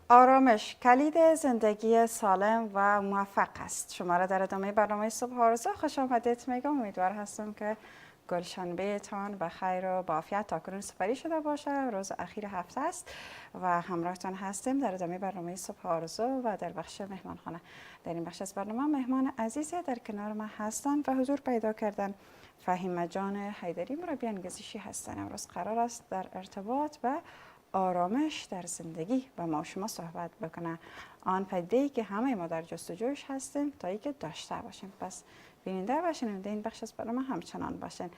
آرامش کلید زندگی سالم و موفق است. شما را در ادامه برنامه صبح آرزو خوش آمدید میگم. امیدوار هستم که گلشنبهتان به خیر و با عافیت تاکنون سپری شده باشه. روز اخیر هفته است و همراهتان هستیم در ادامه برنامه صبح آرزو و در بخش مهمانخانه. در این بخش از برنامه مهمان عزیزی در کنار ما هستند و حضور پیدا کردن. فهیمه جان حیدری مربی انگیزشی هستند. امروز قرار است در ارتباط و آرامش در زندگی با ما شما صحبت بکنه. آن پدیده‌ای که همه ما در جستجویش هستیم تا اینکه داشته باشیم. پس بیننده و شنونده این بخش از برنامه همچنان باشین.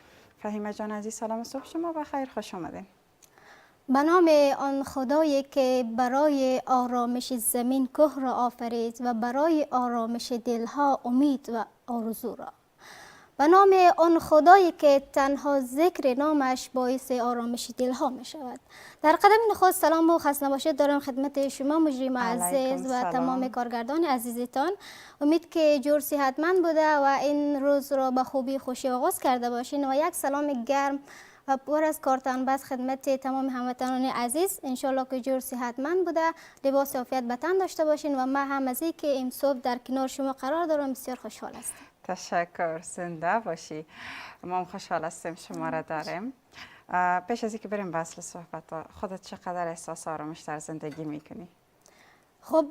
فهیمه جان عزیز سلام صبح شما بخیر، خوش آمدین. به نام آن خدایی که برای آرامش زمین کوه را آفرید و برای آرامش دلها امید و آرزو را. به نام آن خدایی که تنها ذکر نامش باعث آرامش دلها می شود. در قدم نخست سلام و خسته نباشید دارم خدمت شما مجری معزز و تمام کارگردان عزیزتان. امید که جور صحتمند بوده و این روز را به خوبی خوشی آغاز کرده باشین و یک سلام گرم و پر از کارتنبست خدمت تمام هموطنان عزیز. انشالله که جور صحتمند بوده، لباس عافیت به تن داشته باشین و ما هم از اینکه این صبح در کنار شما قرار دارم بسیار خوشحال هستم. تشکر، زنده باشی. ما هم خوشحال هستیم شما را داریم. پیش از اینکه بریم به اصل صحبت، خودت چقدر احساس آرامش در زندگی میکنی؟ خب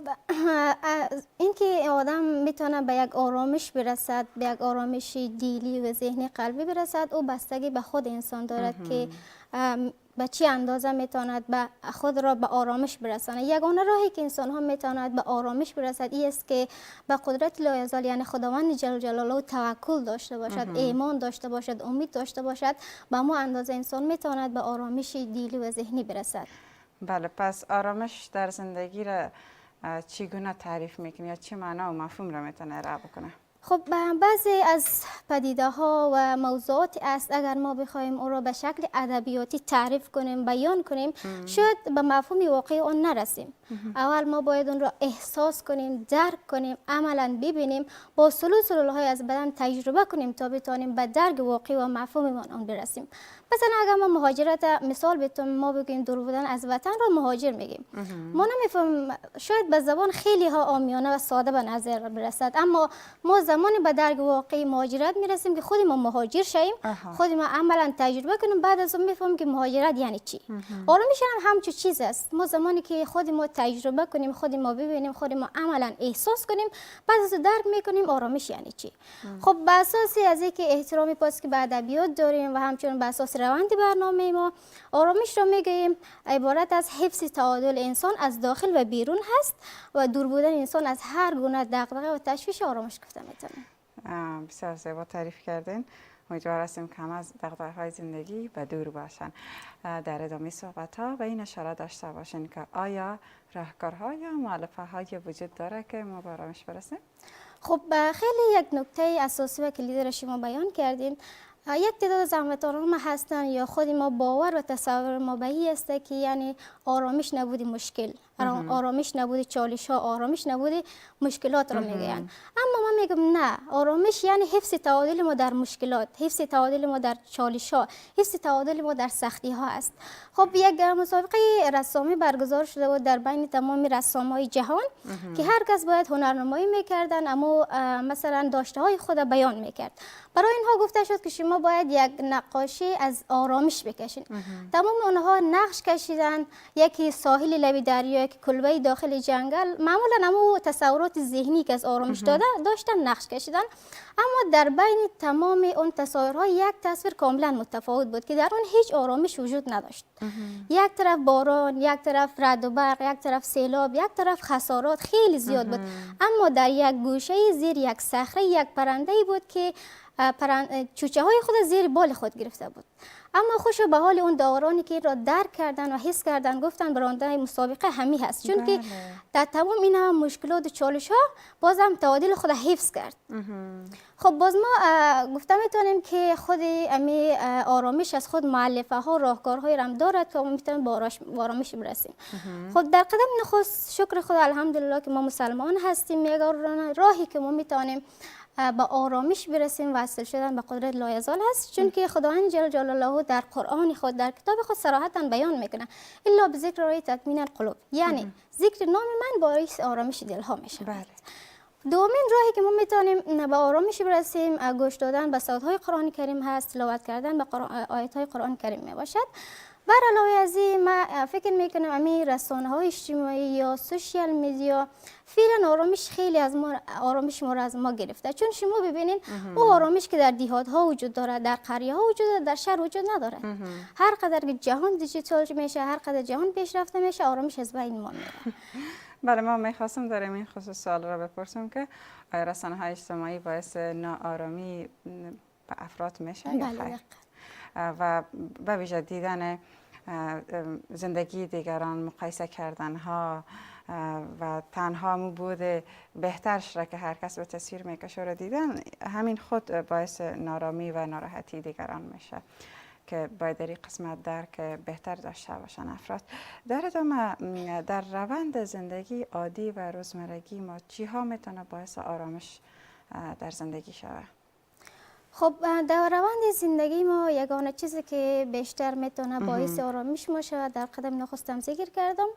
اینکه آدم میتونه به یک آرامش برسد، به یک آرامش دیلی و ذهنی قلبی برسد، او بستگی به خود انسان دارد که به چه اندازه میتواند به خود را به آرامش برساند. یگانه راهی که انسان ها میتواند به آرامش برسد این است که به قدرت لایزال یعنی خداوند جل جلاله توکل داشته باشد، ایمان داشته باشد، امید داشته باشد. به ما اندازه انسان میتواند به آرامش دیلی و ذهنی برسد. بله، پس آرامش در زندگی را چگونه تعریف میکنی یا چه معنا و مفهوم را میتونه ارائه بکنه؟ خب بعضی از پدیده ها و موضوعات است اگر ما بخوایم او را به شکل ادبیاتی تعریف کنیم، بیان کنیم، شاید به مفهوم واقعی آن نرسیم. اول ما باید اون را احساس کنیم، درک کنیم، عملا ببینیم، با سلولهای از بدن تجربه کنیم تا بتوانیم به درک واقعی و مفهوم آن برسیم. مثلا اگر ما مهاجرت مثال بتونیم، ما بگیم دور بودن از وطن را مهاجر میگیم. ما نمیفهمیم، شاید به زبان خیلی ها عامیانه و ساده به نظر برسد، اما ما زمانی به درک واقعی مهاجرت میرسیم که خودی ما مهاجر شیم، خودی ما عملا تجربه کنیم، بعد از اون میفهمیم که مهاجرت یعنی چی. آرامش هم همچون چیز است. ما زمانی که خودی ما تجربه کنیم، خودی ما ببینیم، خودی ما عملا احساس کنیم، بعد از درک میکنیم آرامش یعنی چی. خب به اساس از اینکه احترامی پاس که به ادبیات داریم و همچنین به اساس روند برنامه ما، آرامش را میگوییم عبارت از حفظ تعادل انسان از داخل و بیرون هست و دور بودن انسان از هر گونه دغدغه و تشویش آرامش گفته میتونه. بسیار زیبا تعریف کردین. امیدوار هستیم که از دغدغه‌های زندگی به دور باشن. در ادامه صحبت‌ها به این اشاره داشته باشین که آیا راهکارها یا مؤلفه‌های وجود داره که ما به آرامش برسیم؟ خب خیلی یک نکته اساسی و کلیدی را شما بیان کردین. یک تعداد از هموطنان ما هستن یا خود ما باور و تصور ما به این است که یعنی آرامش نبودی مشکل، آرامش نبودی چالش ها، آرامش نبودی مشکلات را میگویند. اما من میگم نه، آرامش یعنی حفظ تعادل ما در مشکلات، حفظ تعادل ما در چالش ها، حفظ تعادل ما در سختی ها است. خب یک مسابقه رسامی برگزار شده بود در بین تمام رسامای جهان که هر کس باید هنرنمایی میکردن، اما مثلا داشته های خود بیان میکرد. برای اینها گفته شد که شما باید یک نقاشی از آرامش بکشین. تمام اونها نقش کشیدن، یکی ساحل لب دریا، یک کلبه داخل جنگل، معمولا همو تصورات ذهنی که از آرامش داشتن نقش کشیدن. اما در بین تمام اون تصاویرها یک تصویر کاملا متفاوت بود که در اون هیچ آرامش وجود نداشت. یک طرف باران، یک طرف رعد و برق، یک طرف سیلاب، یک طرف خسارات خیلی زیاد بود. اما در یک گوشه زیر یک صخره یک پرنده بود که چوچه های خود زیر بال خود گرفته بود. اما خوش به حال اون داورانی که را درک کردن و حس کردن گفتن برنده مسابقه همی هست، چون که در تمام این هم مشکلات و چالش ها بازم تعادل خود حفظ کرد. خب باز ما گفته میتونیم که خود امی آرامش از خود مؤلفه ها راهکارهای رم دارد که ما میتونیم با آرامش برسیم. خب در قدم نخست شکر خدا الحمدلله که ما مسلمان هستیم. یک راهی که ما میتونیم به آرامش برسیم. وصل شدن به قدرت لایزال هست، چون که خداوند جل جلاله در قرآن خود، در کتاب خود صراحتا بیان میکنه الا بذکر رای تطمین القلوب، یعنی ذکر نام من باعث آرامش دلها میشه. بله. دومین راهی که ما میتونیم به آرامش برسیم گوش دادن به صوت‌های قرآن کریم هست، تلاوت کردن به آیات‌های قرآن کریم می باشد. بر علاوه از این ما فکر میکنم امی رسانه‌های اجتماعی یا سوشیال میدیا فعلا آرامش ما را از ما گرفته، چون شما ببینین او آرامش که در دیهات ها وجود داره، در قریه ها وجود داره، در شهر وجود نداره. هر قدر که جهان دیجیتال میشه، هر قدر جهان پیشرفته میشه، آرامش از بین ما میره. بله، ما میخواستم در این خصوص سوال را بپرسم که آیا رسانه‌های اجتماعی باعث ناآرامی به افراد میشه یا خیر؟ و به ویژه دیدن زندگی دیگران، مقایسه کردن ها و تنها مو بوده بهترش را که هر کس به تصویر میکشه را دیدن، همین خود باعث نارامی و ناراحتی دیگران میشه که باید در این قسمت درک بهتر داشته باشن افراد. در ادامه در روند زندگی عادی و روزمرگی ما چی ها میتونه باعث آرامش در زندگی شود؟ خب در روند زندگی ما یگانه چیزی که بیشتر میتونه باعث آرامش ما شود در قدم نخستم ذکر کردم،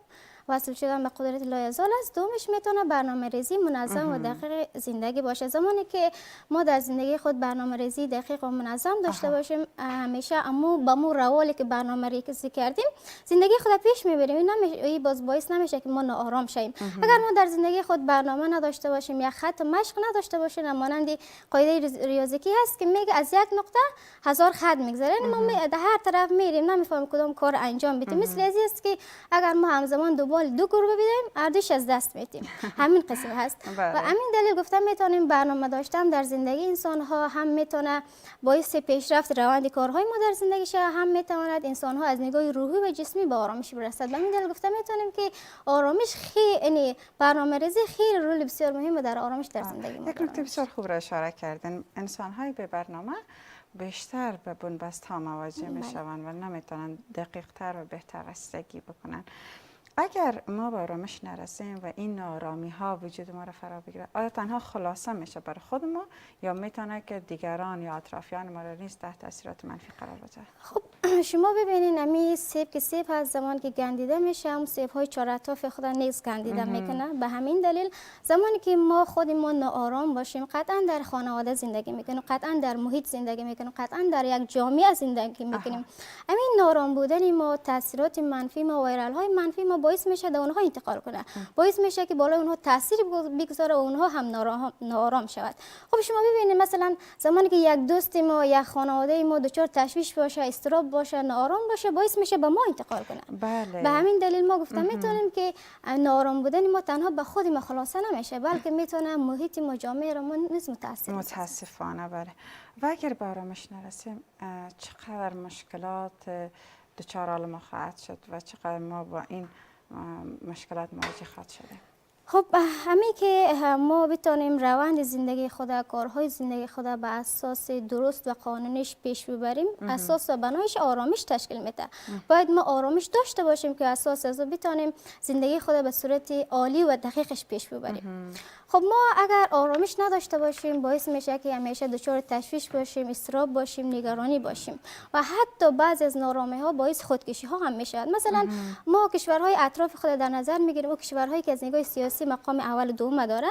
وصل شدن به قدرت لایزال است. دومش میتونه برنامه ریزی منظم و دقیق زندگی باشه. زمانی که ما در زندگی خود برنامه ریزی دقیق و منظم داشته باشیم، همیشه با مو روالی که برنامه ریزی کردیم زندگی خود پیش میبریم. این باز باعث نمیشه که ما ناآرام شیم. اگر ما در زندگی خود برنامه نداشته باشیم یا خط مشق نداشته باشیم، مانند قاعده ریاضیکی هست که میگه از یک نقطه 1000 خط میگذره، یعنی ما در هر طرف میریم نمیفهمیم کدام کار انجام بدیم. مثل ازی است که اگر ما همزمان دو گروه بدیم اردوش از دست میدیم. همین قسم هست. و همین دلیل گفتم میتونیم برنامه داشتن در زندگی انسان ها هم میتونه باعث پیشرفت روند کارهای ما در زندگی شه، هم میتواند انسان ها از نگاه روحی و جسمی به آرامش برسد. به همین دلیل گفتم میتونیم که آرامش یعنی برنامه ریزی خیلی رول بسیار مهم در آرامش در زندگی ما. یک نکته بسیار خوب را اشاره کردین، انسان های به برنامه بیشتر به بنبست ها مواجه میشوند و نمیتونن دقیق تر و بهتر رسیدگی بکنن. اگر ما به آرامش نرسیم و این ناآرامی ها وجود ما را فرا بگیره، آیا تنها خلاصه میشه برای خود ما یا میتونه که دیگران یا اطرافیان ما را نیز تحت تاثیرات منفی قرار بده؟ خب شما ببینین امی سیب که سیب هست، زمان که گندیده میشه هم سیب های چهار اطراف خود نیز گندیده میکنه. به همین دلیل زمانی که ما خودمون ناآرام باشیم، قطعا در خانواده زندگی میکنیم، قطعا در محیط زندگی میکنیم، قطعا در یک جامعه زندگی میکنیم. همین ناآرام بودن ما، تاثیرات منفی ما، وایرال های منفی ما باعث میشه در اونها انتقال کنه، باعث میشه که بالای اونها تاثیر بگذاره و اونها هم ناآرام شود. خب شما ببینید مثلا زمانی که یک دوست ما یا خانواده ما دچار تشویش باشه، استراب باشه، ناآرام باشه، باعث میشه به ما انتقال کنه. بله. به همین دلیل ما گفتم میتونیم که ناآرام بودن ما تنها به خود ما خلاصه نمیشه، بلکه میتونه محیط ما، جامعه را نیز متاثر. متاسفانه بله. و اگر به آرامش نرسیم چقدر مشکلات دچار ما خواهد شد و چقدر ما با این مشکلات مواجه خواهد شدیم. خب همین که ما بتونیم روند زندگی خود، کارهای زندگی خود به اساس درست و قانونیش پیش ببریم، اساس و بنایش آرامش تشکیل میده. باید ما آرامش داشته باشیم که اساس از بتونیم زندگی خود به صورت عالی و دقیقش پیش ببریم. خب ما اگر آرامش نداشته باشیم باعث میشه که همیشه دچار تشویش باشیم، استراب باشیم، نگرانی باشیم و حتی بعضی از نارامی ها باعث خودکشی ها هم میشود. مثلا ما کشورهای اطراف خود در نظر میگیریم، و کشورهایی که از نگاه سیاسی مقام اول و دوم داره،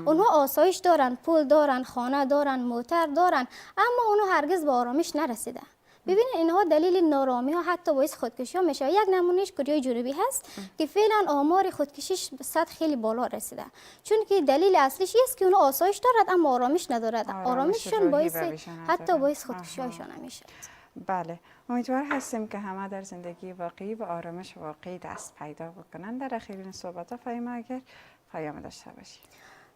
اونها آسایش دارن، پول دارن، خانه دارن، موتر دارن، اما اونها هرگز به آرامش نرسیده. ببینید اینها دلیل نارامی ها حتی باعث خودکشی ها میشه. یک نمونهش کره جنوبی هست که فعلا آمار خودکشیش به سطح خیلی بالا رسیده، چون که دلیل اصلیش است که اونها آسایش دارد اما آرامش ندارد. آرامششون باعث حتی باعث خودکشی هاشون میشه. بله، امیدوار هستیم که همه در زندگی واقعی و آرامش واقعی دست پیدا بکنن. در اخرین صحبت ها فهیمه اگر پیام داشته باشید.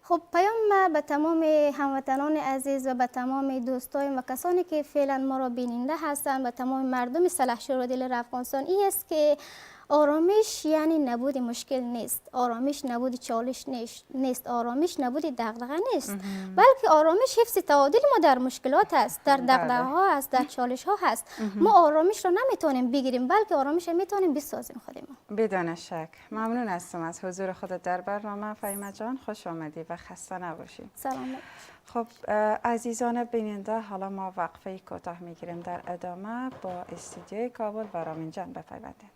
خب پیام به تمام هموطنان عزیز و به تمام دوستان و کسانی که فعلا ما را بیننده هستند، به تمام مردم سلحشور و دلیر افغانستان این است که آرامش یعنی نبود مشکل نیست، آرامش نبود چالش نیست، آرامش نبود دغدغه نیست، بلکه آرامش حفظ تعادل ما در مشکلات است، در دغدغه ها است، در چالش ها هست. ما آرامش رو نمیتونیم بگیریم، بلکه آرامش رو میتونیم بسازیم خودمون. بدون شک. ممنون هستم از حضور خودت در برنامه فهیمه جان. خوش آمدی و خسته نباشی. سلام. خب عزیزان بیننده، حالا ما وقفه کوتاه میگیریم. در ادامه با استودیوی کابل و رامین جان بپیوندیم.